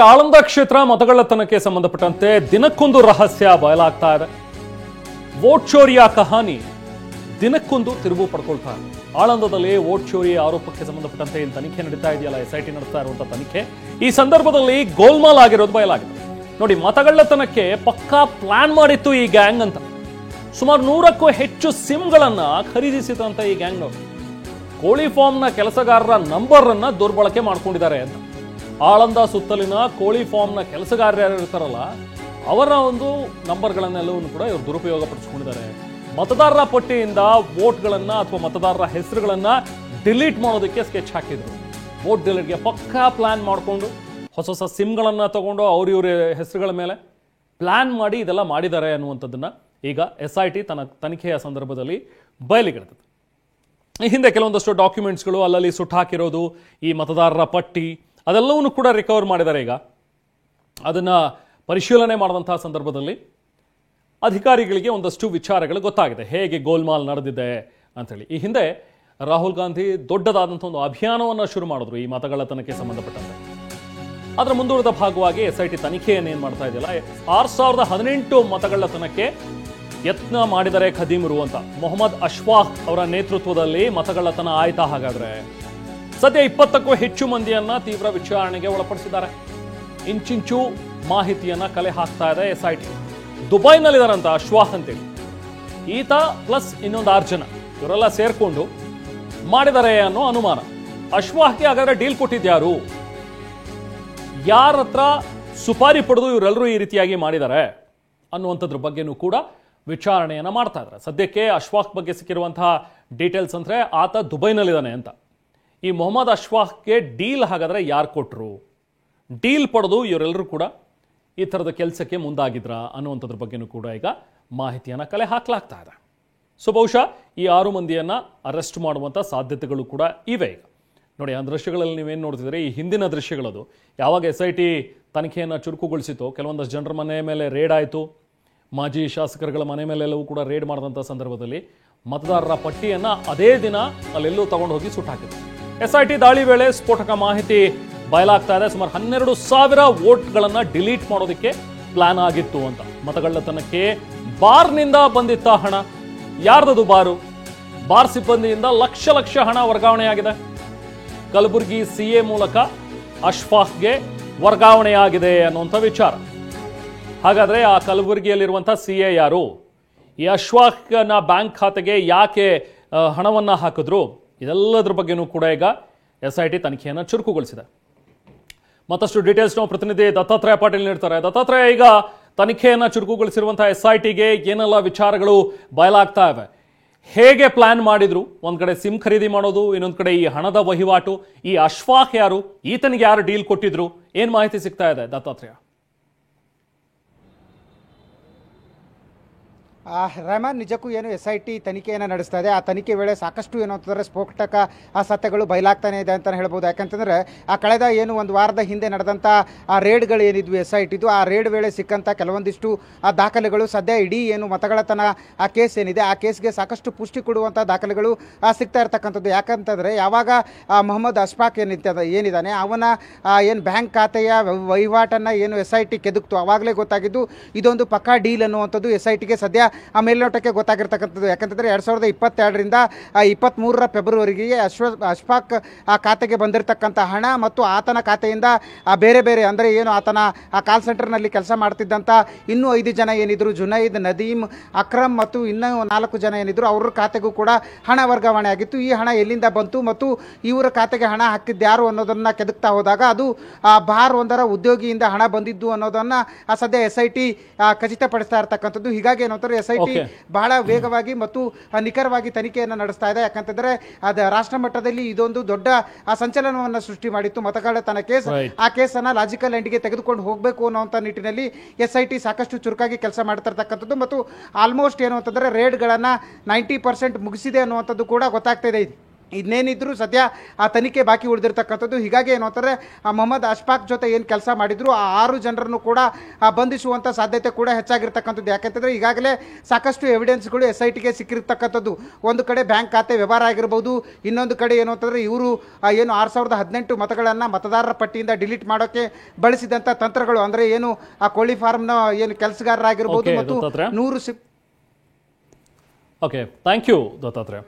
ಆಳಂದ ಕ್ಷೇತ್ರ ಮತಗಳ್ಳತನಕ್ಕೆ ಸಂಬಂಧಪಟ್ಟಂತೆ ದಿನಕ್ಕೊಂದು ರಹಸ್ಯ ಬಯಲಾಗ್ತಾ ಇದೆ. ವೋಟ್ ಚೋರಿಯ ಕಹಾನಿ ದಿನಕ್ಕೊಂದು ತಿರುವು ಪಡ್ಕೊಳ್ತಾ ಇದೆ. ಆಳಂದದಲ್ಲಿ ವೋಟ್ ಚೋರಿ ಆರೋಪಕ್ಕೆ ಸಂಬಂಧಪಟ್ಟಂತೆ ತನಿಖೆ ನಡೀತಾ ಇದೆಯಲ್ಲ, SIT ನಡೆಸ್ತಾ ಇರುವಂತಹ ತನಿಖೆ. ಈ ಸಂದರ್ಭದಲ್ಲಿ ಗೋಲ್ಮಾಲ್ ಆಗಿರೋದು ಬಯಲಾಗಿದೆ. ನೋಡಿ, ಮತಗಳ್ಳತನಕ್ಕೆ ಪಕ್ಕಾ ಪ್ಲಾನ್ ಮಾಡಿತ್ತು ಈ ಗ್ಯಾಂಗ್ ಅಂತ. ಸುಮಾರು 100ಕ್ಕೂ ಹೆಚ್ಚು ಸಿಮ್ಗಳನ್ನ ಖರೀದಿಸಿದಂತ ಈ ಗ್ಯಾಂಗ್ನವರು ಕೋಳಿ ಫಾರ್ಮ್ನ ಕೆಲಸಗಾರರ ನಂಬರ್ ಅನ್ನ ದುರ್ಬಳಕೆ ಮಾಡ್ಕೊಂಡಿದ್ದಾರೆ ಅಂತ. ಆಳಂದ ಸುತ್ತಲಿನ ಕೋಳಿ ಫಾರ್ಮ್ನ ಕೆಲಸಗಾರರು ಯಾರು ಇರ್ತಾರಲ್ಲ, ಅವರ ಒಂದು ನಂಬರ್ಗಳನ್ನೆಲ್ಲವನ್ನು ಕೂಡ ಇವರು ದುರುಪಯೋಗ ಪಡಿಸ್ಕೊಂಡಿದ್ದಾರೆ. ಮತದಾರರ ಪಟ್ಟಿಯಿಂದ ವೋಟ್ಗಳನ್ನ ಅಥವಾ ಮತದಾರರ ಹೆಸರುಗಳನ್ನ ಡಿಲೀಟ್ ಮಾಡೋದಕ್ಕೆ ಸ್ಕೆಚ್ ಹಾಕಿದ್ರು. ವೋಟ್ ಡಿಲೀಟ್ಗೆ ಪಕ್ಕಾ ಪ್ಲಾನ್ ಮಾಡಿಕೊಂಡು ಹೊಸ ಹೊಸ ಸಿಮ್ಗಳನ್ನ ತಗೊಂಡು ಇವ್ರ ಹೆಸರುಗಳ ಮೇಲೆ ಪ್ಲಾನ್ ಮಾಡಿ ಇದೆಲ್ಲ ಮಾಡಿದ್ದಾರೆ ಅನ್ನುವಂಥದ್ದನ್ನ ಈಗ SIT ತನ್ನ ತನಿಖೆಯ ಸಂದರ್ಭದಲ್ಲಿ ಬಯಲಿಗೆಳೆದಿದೆ. ಈ ಹಿಂದೆ ಕೆಲವೊಂದಷ್ಟು ಡಾಕ್ಯುಮೆಂಟ್ಸ್ಗಳು ಅಲ್ಲಲ್ಲಿ ಸುಟ್ಟು ಹಾಕಿರೋದು, ಈ ಮತದಾರರ ಪಟ್ಟಿ ಅದೆಲ್ಲವನ್ನೂ ಕೂಡ ರಿಕವರ್ ಮಾಡಿದ್ದಾರೆ. ಈಗ ಅದನ್ನ ಪರಿಶೀಲನೆ ಮಾಡಿದಂತಹ ಸಂದರ್ಭದಲ್ಲಿ ಅಧಿಕಾರಿಗಳಿಗೆ ಒಂದಷ್ಟು ವಿಚಾರಗಳು ಗೊತ್ತಾಗಿದೆ, ಹೇಗೆ ಗೋಲ್ಮಾಲ್ ನಡೆದಿದೆ ಅಂತೇಳಿ. ಈ ಹಿಂದೆ ರಾಹುಲ್ ಗಾಂಧಿ ದೊಡ್ಡದಾದಂಥ ಒಂದು ಅಭಿಯಾನವನ್ನು ಶುರು ಮಾಡಿದ್ರು ಈ ಮತಗಳ್ಳತನಕ್ಕೆ ಸಂಬಂಧಪಟ್ಟಂತೆ. ಅದರ ಮುಂದುವರೆದ ಭಾಗವಾಗಿ SIT ತನಿಖೆಯನ್ನು ಏನ್ ಮಾಡ್ತಾ ಇದೆಯಲ್ಲ, 6018 ಮತಗಳ್ಳತನಕ್ಕೆ ಯತ್ನ ಮಾಡಿದರೆ ಖದೀಮರು ಅಂತ ಮೊಹಮ್ಮದ್ ಅಶ್ವಾಕ್ ಅವರ ನೇತೃತ್ವದಲ್ಲಿ ಮತಗಳ್ಳತನ ಆಯ್ತಾ? ಹಾಗಾದ್ರೆ ಸದ್ಯ 20ಕ್ಕೂ ಹೆಚ್ಚು ಮಂದಿಯನ್ನ ತೀವ್ರ ವಿಚಾರಣೆಗೆ ಒಳಪಡಿಸಿದ್ದಾರೆ. ಇಂಚಿಂಚು ಮಾಹಿತಿಯನ್ನ ಕಲೆ ಹಾಕ್ತಾ ಇದೆ SIT. ದುಬೈನಲ್ಲಿದ್ದಾರಂತ ಅಶ್ವಾಕ್ ಅಂತೇಳಿ ಈತ ಪ್ಲಸ್ ಇನ್ನೊಂದು 6 ಜನ, ಇವರೆಲ್ಲ ಸೇರ್ಕೊಂಡು ಮಾಡಿದ್ದಾರೆ ಅನ್ನೋ ಅನುಮಾನ. ಅಶ್ವಾಕ್ಗೆ ಹಾಗಾದ್ರೆ ಡೀಲ್ ಕೊಟ್ಟಿದ್ಯಾರು, ಯಾರ ಹತ್ರ ಸುಪಾರಿ ಪಡೆದು ಇವರೆಲ್ಲರೂ ಈ ರೀತಿಯಾಗಿ ಮಾಡಿದ್ದಾರೆ ಅನ್ನುವಂಥದ್ರ ಬಗ್ಗೆನೂ ಕೂಡ ವಿಚಾರಣೆಯನ್ನ ಮಾಡ್ತಾ ಇದ್ದಾರೆ. ಸದ್ಯಕ್ಕೆ ಅಶ್ವಾಕ್ ಬಗ್ಗೆ ಸಿಕ್ಕಿರುವಂತಹ ಡೀಟೇಲ್ಸ್ ಅಂದ್ರೆ ಆತ ದುಬೈನಲ್ಲಿದ್ದಾನೆ ಅಂತ. ಈ ಮೊಹಮ್ಮದ್ ಅಶ್ವಾಕ್ಗೆ ಡೀಲ್ ಹಾಗಾದ್ರೆ ಯಾರು ಕೊಟ್ಟರು, ಡೀಲ್ ಪಡೆದು ಇವರೆಲ್ಲರೂ ಕೂಡ ಈ ಥರದ ಕೆಲಸಕ್ಕೆ ಮುಂದಾಗಿದ್ರ ಅನ್ನುವಂಥದ್ರ ಬಗ್ಗೆನೂ ಕೂಡ ಈಗ ಮಾಹಿತಿಯನ್ನು ಕಲೆ ಹಾಕಲಾಗ್ತಾ ಇದೆ. ಸೊ ಬಹುಶಃ ಈ 6 ಮಂದಿಯನ್ನ ಅರೆಸ್ಟ್ ಮಾಡುವಂಥ ಸಾಧ್ಯತೆಗಳು ಕೂಡ ಇವೆ. ಈಗ ನೋಡಿ, ಆ ದೃಶ್ಯಗಳಲ್ಲಿ ನೀವೇನು ನೋಡ್ತಿದ್ರೆ, ಈ ಹಿಂದಿನ ದೃಶ್ಯಗಳದು ಯಾವಾಗ SIT ತನಿಖೆಯನ್ನು ಚುರುಕುಗೊಳಿಸಿತು, ಕೆಲವೊಂದಷ್ಟು ಜನರ ಮನೆ ಮೇಲೆ ರೇಡ್ ಆಯಿತು, ಮಾಜಿ ಶಾಸಕರುಗಳ ಮನೆ ಮೇಲೆಲ್ಲವೂ ಕೂಡ ರೇಡ್ ಮಾಡಿದಂಥ ಸಂದರ್ಭದಲ್ಲಿ ಮತದಾರರ ಪಟ್ಟಿಯನ್ನು ಅದೇ ದಿನ ಅಲ್ಲೆಲ್ಲೂ ತಗೊಂಡು ಹೋಗಿ ಸುಟ್ಟಾಕಿದ್ರು. SIT ದಾಳಿ ವೇಳೆ ಸ್ಫೋಟಕ ಮಾಹಿತಿ ಬಯಲಾಗ್ತಾ ಇದೆ. ಸುಮಾರು 12,000 ವೋಟ್ಗಳನ್ನು ಡಿಲೀಟ್ ಮಾಡೋದಕ್ಕೆ ಪ್ಲಾನ್ ಆಗಿತ್ತು ಅಂತ. ಮತಗಳ್ಳತನಕ್ಕೆ ಬಾರ್ನಿಂದ ಬಂದಿತ್ತ ಹಣ, ಯಾರ್ದದು ಬಾರು? ಬಾರ್ ಸಿಬ್ಬಂದಿಯಿಂದ ಲಕ್ಷ ಲಕ್ಷ ಹಣ ವರ್ಗಾವಣೆಯಾಗಿದೆ. ಕಲಬುರಗಿ CA ಮೂಲಕ ಅಶ್ಫಾಕ್ಗೆ ವರ್ಗಾವಣೆಯಾಗಿದೆ ಅನ್ನುವಂಥ ವಿಚಾರ. ಹಾಗಾದ್ರೆ ಆ ಕಲಬುರಗಿಯಲ್ಲಿರುವಂಥ CA ಯಾರು? ಈ ಅಶ್ಫಾಕ್ನ ಬ್ಯಾಂಕ್ ಖಾತೆಗೆ ಯಾಕೆ ಹಣವನ್ನ ಹಾಕಿದ್ರು? ಇದೆಲ್ಲದ್ರ ಬಗ್ಗೆನೂ ಕೂಡ ಈಗ SIT ತನಿಖೆಯನ್ನು ಚುರುಕುಗೊಳಿಸಿದೆ. ಮತ್ತಷ್ಟು ಡೀಟೇಲ್ಸ್ ನಾವು ಪ್ರತಿನಿಧಿ ದತ್ತಾತ್ರೇಯ ಪಾಟೀಲ್ ನೀಡ್ತಾರೆ. ದತ್ತಾತ್ರೇಯ, ಈಗ ತನಿಖೆಯನ್ನು ಚುರುಕುಗೊಳಿಸಿರುವಂತಹ SITಗೆ ಏನೆಲ್ಲ ವಿಚಾರಗಳು ಬಯಲಾಗ್ತಾ ಇವೆ? ಹೇಗೆ ಪ್ಲಾನ್ ಮಾಡಿದ್ರು? ಒಂದ್ ಕಡೆ ಸಿಮ್ ಖರೀದಿ ಮಾಡೋದು, ಇನ್ನೊಂದ್ ಕಡೆ ಈ ಹಣದ ವಹಿವಾಟು, ಈ ಅಶ್ಫಾಕ್ ಯಾರು, ಈತನಿಗೆ ಯಾರು ಡೀಲ್ ಕೊಟ್ಟಿದ್ರು, ಏನ್ ಮಾಹಿತಿ ಸಿಗ್ತಾ ಇದೆ ದತ್ತಾತ್ರೇಯ? ರೆಹಮಾನ್, ನಿಜಕ್ಕೂ ಏನು SIT ತನಿಖೆಯನ್ನು ನಡೆಸ್ತಾ ಇದೆ. ಆ ತನಿಖೆ ವೇಳೆ ಸಾಕಷ್ಟು ಏನು ಅಂತಂದರೆ ಸ್ಫೋಟಕ ಸತ್ಯಗಳು ಬಯಲಾಗ್ತಾನೆ ಇದೆ ಅಂತಲೇ ಹೇಳ್ಬೋದು. ಯಾಕಂತಂದರೆ ಕಳೆದ ಒಂದು ವಾರದ ಹಿಂದೆ ನಡೆದಂಥ ಆ ರೇಡ್ಗಳು ಏನಿದ್ವು SITದು, ಆ ರೇಡ್ ವೇಳೆ ಸಿಕ್ಕಂಥ ಕೆಲವೊಂದಿಷ್ಟು ದಾಖಲೆಗಳು ಸದ್ಯ ಇಡೀ ಕೇಸೇನಿದೆ ಆ ಕೇಸ್ ಏನಿದೆ ಆ ಕೇಸ್ಗೆ ಸಾಕಷ್ಟು ಪುಷ್ಟಿ ಕೊಡುವಂಥ ದಾಖಲೆಗಳು ಸಿಗ್ತಾ ಇರ್ತಕ್ಕಂಥದ್ದು. ಯಾಕಂತಂದರೆ ಯಾವಾಗ ಮೊಹಮ್ಮದ್ ಅಶ್ಫಾಕ್ ಏನಿದ್ದಾನೆ ಅವನ ಬ್ಯಾಂಕ್ ಖಾತೆಯ ವಹಿವಾಟನ್ನು SIT ಕೆದಕ್ತು, ಆವಾಗಲೇ ಗೊತ್ತಾಗಿದ್ದು ಇದೊಂದು ಪಕ್ಕಾ ಡೀಲ್ ಅನ್ನುವಂಥದ್ದು SITಗೆ ಸದ್ಯ ಆ ಮೇಲ್ನೋಟಕ್ಕೆ ಗೊತ್ತಾಗಿರ್ತಕ್ಕಂಥದ್ದು. ಯಾಕಂತಂದರೆ 2022ರಿಂದ 23 ಫೆಬ್ರವರಿಗೆ ಅಶ್ಫಾಕ್ ಆ ಖಾತೆಗೆ ಬಂದಿರತಕ್ಕಂಥ ಹಣ ಮತ್ತು ಆತನ ಖಾತೆಯಿಂದ ಬೇರೆ ಬೇರೆ ಅಂದರೆ ಆತನ ಆ ಕಾಲ್ ಸೆಂಟರ್ನಲ್ಲಿ ಕೆಲಸ ಮಾಡ್ತಿದ್ದಂಥ ಇನ್ನೂ 5 ಜನ ಏನಿದ್ರು, ಜುನೈದ್, ನದೀಮ್, ಅಕ್ರಮ್ ಮತ್ತು ಇನ್ನೂ 4 ಜನ ಏನಿದ್ರು, ಅವ್ರ ಖಾತೆಗೂ ಕೂಡ ಹಣ ವರ್ಗಾವಣೆ ಆಗಿತ್ತು. ಈ ಹಣ ಎಲ್ಲಿಂದ ಬಂತು ಮತ್ತು ಇವರ ಖಾತೆಗೆ ಹಣ ಹಾಕಿದ್ಯಾರು ಅನ್ನೋದನ್ನು ಕೆದಕ್ತಾ ಹೋದಾಗ ಅದು ಬಾರ್ ಒಂದರ ಉದ್ಯೋಗಿಯಿಂದ ಹಣ ಬಂದಿದ್ದು ಅನ್ನೋದನ್ನು ಸದ್ಯ SIT ಖಚಿತಪಡಿಸ್ತಾ ಇರ್ತಕ್ಕಂಥದ್ದು. ಹೀಗಾಗಿ ಏನಂತಾರೆ SIT ಬಹಳ ವೇಗವಾಗಿ ಮತ್ತು ನಿಖರವಾಗಿ ತನಿಖೆಯನ್ನು ನಡೆಸ್ತಾ ಇದೆ. ಯಾಕಂತಂದ್ರೆ ರಾಷ್ಟ್ರ ಮಟ್ಟದಲ್ಲಿ ಇದೊಂದು ದೊಡ್ಡ ಸಂಚಲನವನ್ನು ಸೃಷ್ಟಿ ಮಾಡಿತ್ತು ಮತಗಳ್ಳತನ ಕೇಸ್. ಆ ಕೇಸನ್ನು ಲಾಜಿಕಲ್ ಎಂಡ್ಗೆ ತೆಗೆದುಕೊಂಡು ಹೋಗಬೇಕು ಅನ್ನೋಂಥ ನಿಟ್ಟಿನಲ್ಲಿ SIT ಸಾಕಷ್ಟು ಚುರುಕಾಗಿ ಕೆಲಸ ಮಾಡ್ತಿರ್ತಕ್ಕಂಥದ್ದು ಮತ್ತು ಆಲ್ಮೋಸ್ಟ್ ಅಂತಂದ್ರೆ ರೇಡ್ಗಳನ್ನು 90% ಮುಗಿಸಿದೆ ಅನ್ನುವಂಥದ್ದು ಕೂಡ ಗೊತ್ತಾಗ್ತಾ ಇದೆ. ಇನ್ನೇನಿದ್ರು ಸದ್ಯ ಆ ತನಿಖೆ ಬಾಕಿ ಉಳಿದಿರ್ತಕ್ಕಂಥದ್ದು. ಹೀಗಾಗಿ ಏನು ಅಂತಾರೆ ಮೊಹಮ್ಮದ್ ಅಶ್ಫಾಕ್ ಜೊತೆ ಏನು ಕೆಲಸ ಮಾಡಿದ್ರು ಆ 6 ಜನರನ್ನು ಕೂಡ ಬಂಧಿಸುವಂಥ ಸಾಧ್ಯತೆ ಕೂಡ ಹೆಚ್ಚಾಗಿರ್ತಕ್ಕಂಥದ್ದು. ಯಾಕೆಂತಂದರೆ ಈಗಾಗಲೇ ಸಾಕಷ್ಟು ಎವಿಡೆನ್ಸ್ಗಳು SITಗೆ ಸಿಕ್ಕಿರ್ತಕ್ಕಂಥದ್ದು. ಒಂದು ಕಡೆ ಬ್ಯಾಂಕ್ ಖಾತೆ ವ್ಯವಹಾರ ಆಗಿರ್ಬೋದು, ಇನ್ನೊಂದು ಕಡೆ ಏನು ಅಂತಂದರೆ ಇವರು ಏನು 2018 ಮತಗಳನ್ನು ಮತದಾರರ ಪಟ್ಟಿಯಿಂದ ಡಿಲೀಟ್ ಮಾಡೋಕ್ಕೆ ಬಳಸಿದಂಥ ತಂತ್ರಗಳು, ಅಂದರೆ ಏನು ಆ ಕೋಳಿ ಫಾರ್ಮ್ನ ಏನು ಕೆಲಸಗಾರರಾಗಿರ್ಬೋದು Okay, ಮತ್ತು Dattatreya. 100 okay, thank you Dattatreya.